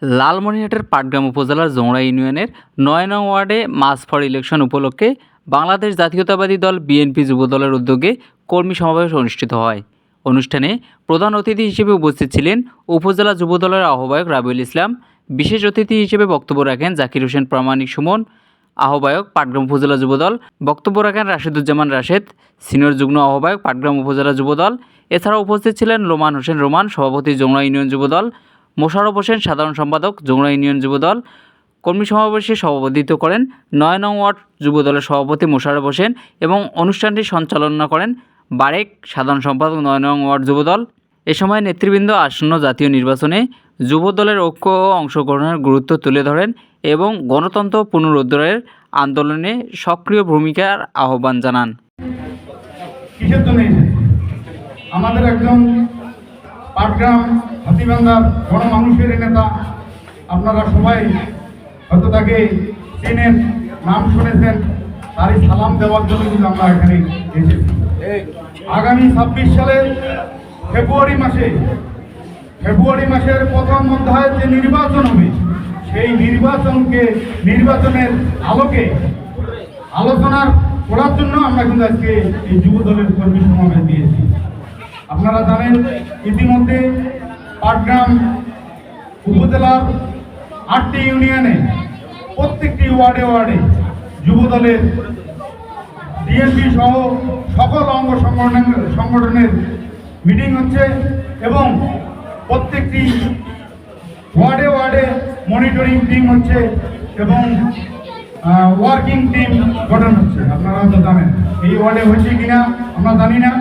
লালমনিরহাটের পাটগ্রাম উপজেলার জোংড়া ইউনিয়নের ৯ নং ওয়ার্ডে মাস ফর ইলেকশন উপলক্ষে বাংলাদেশ জাতীয়তাবাদী দল বিএনপি যুবদলের উদ্যোগে কর্মী সমাবেশ অনুষ্ঠিত হয়। অনুষ্ঠানে প্রধান অতিথি হিসেবে উপস্থিত ছিলেন উপজেলা যুবদলের আহ্বায়ক রাবিউল ইসলাম। বিশেষ অতিথি হিসেবে বক্তব্য রাখেন জাকির হোসেন প্রামাণিক সুমন, আহ্বায়ক পাটগ্রাম উপজেলা যুবদল। বক্তব্য রাখেন রাশেদুজ্জামান রাশেদ, সিনিয়র যুগ্ম আহ্বায়ক পাটগ্রাম উপজেলা যুবদল। এছাড়াও উপস্থিত ছিলেন রোমান হোসেন রোমান, সভাপতি জোংড়া ইউনিয়ন যুবদল, মোশাররফ হোসেন, সাধারণ সম্পাদক জোংড়া ইউনিয়ন যুবদল। কর্মী সমাবেশে সভাপতিত্ব করেন ৯ নং ওয়ার্ড যুবদলের সভাপতি মোশাররফ হোসেন এবং অনুষ্ঠানটি সঞ্চালনা করেন বারেক, সাধারণ সম্পাদক ৯ নং ওয়ার্ড যুবদল। এ সময় নেতৃবৃন্দ আসন্ন জাতীয় নির্বাচনে যুবদলের ঐক্য ও অংশগ্রহণের গুরুত্ব তুলে ধরেন এবং গণতন্ত্র পুনরুদ্ধারের আন্দোলনে সক্রিয় ভূমিকার আহ্বান জানান। কিসের জন্য আমাদের একজন পাটগ্রাম হাতিবান্ধার গণমানুষের নেতা, আপনারা সবাই হয়তো তাকে চেনেন, নাম শুনেছেন, তারই সালাম দেওয়ার জন্য কিন্তু আমরা এখানে এসেছি। আগামী ২৬ সালে ফেব্রুয়ারি মাসের প্রথম অধ্যায়ে যে নির্বাচন হবে, সেই নির্বাচনের আলোকে আলোচনা করার জন্য আমরা কিন্তু আজকে এই যুবদলের কর্মী সমাবেশ দিয়েছি। আপনারা জানেন ইতিমধ্যে পাটগ্রাম উপজেলার ৮টি ইউনিয়নে প্রত্যেকটি ওয়ার্ডে যুবদলের ডিএনপি সহ সকল অঙ্গ সংগঠনের মিটিং হচ্ছে এবং প্রত্যেকটি ওয়ার্ডে মনিটরিং টিম হচ্ছে এবং ওয়ার্কিং টিম গঠন হচ্ছে। আপনারা তো জানেন এই ওয়ার্ডে হচ্ছে কিনা আমরা জানি না।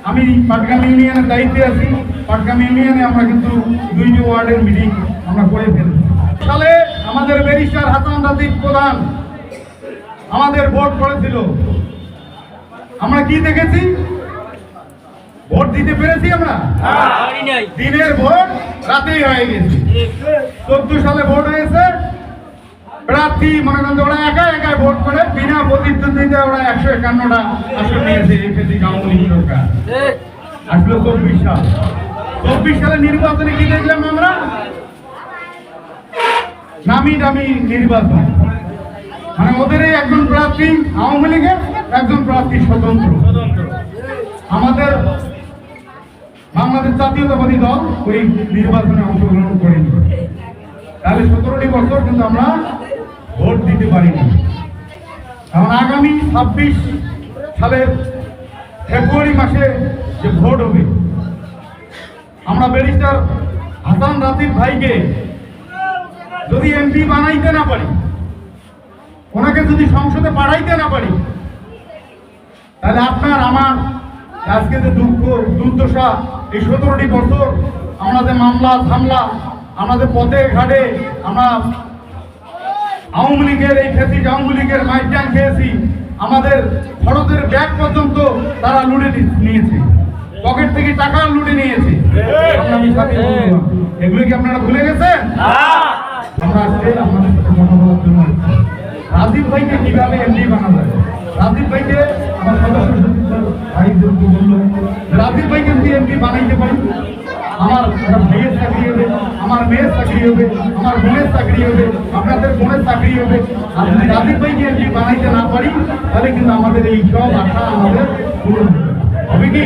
আমি পাটগ্রাম ইউনিয়নের দায়িত্বে আছি। পাটগ্রাম ইউনিয়নে আমরা কিন্তু 2টি ওয়ার্ডের মিটিং আমরা করে ফেলছি। সালে আমাদের ব্যারিস্টার হাসান রাজীব প্রধান আমাদের ভোট করেছিল। আমরা কি দেখেছি? ভোট দিতে পেরেছি আমরা? দিনের ভোট রাতেই হয়ে গেছে। 14 সালে ভোট হয়েছে, প্রার্থী মনে করেন ওরা একা ভোট করে বিনা প্রতিদ্বন্দ্বিতা ওরা 151টা আসন নিয়েছে। সরকার আসলে 24 সালে নির্বাচনে কি দেখলাম আমরা? নামি দামি নির্বাচন, মানে ওদের একজন প্রার্থী আওয়ামী লীগের, একজন প্রার্থী স্বতন্ত্র। আমাদের বাংলাদেশ জাতীয়তাবাদী দল ওই নির্বাচনে অংশগ্রহণ করেনি। তাহলে 17টি বছর কিন্তু আমরা ভোট দিতে পারিনি। কারণ আগামী 26 সালের ফেব্রুয়ারি মাসে যে ভোট হবে, আমরা ব্যারিস্টার হাসান রাজীব ভাইকে যদি এমপি বানাইতে না পারি, ওনাকে যদি সংসদে পাঠাইতে না পারি, তাহলে আপনার আমার আজকে যে দুর্দশা, এই 17টি বছর আমাদের মামলা ঝামলা, আমাদের পথে ঘাটে আমরা আওয়ামী লীগের আওয়ামী লীগের মাইজান খেয়েছি, আমাদের খরচের ব্যাগ পর্যন্ত তারা লুটে নিয়েছে, পকেট থেকে টাকা লুটে নিয়েছে। এগুলো কি আপনারা ভুলে গেছেন? আমরা আজকে আপনাদের সাথে কথা বলার জন্য রাজীব ভাইকে কিভাবে এমপি বানানো যায়, রাজীব ভাইকে আমার সদস্য বললো রাজীব ভাইকে যদি এমপি বানাইতে পারি, আমার ভাইয়ের চাকরি হবে, আমার মেয়ের চাকরি হবে, আমার বোনের চাকরি হবে, আপনাদের বোনের চাকরি হবে। আর যদি রাজীব ভাইকে এমপি বানাইতে না পারি, তাহলে কিন্তু আমাদের এই সব আশা আমাদের পূরণ হবে কি?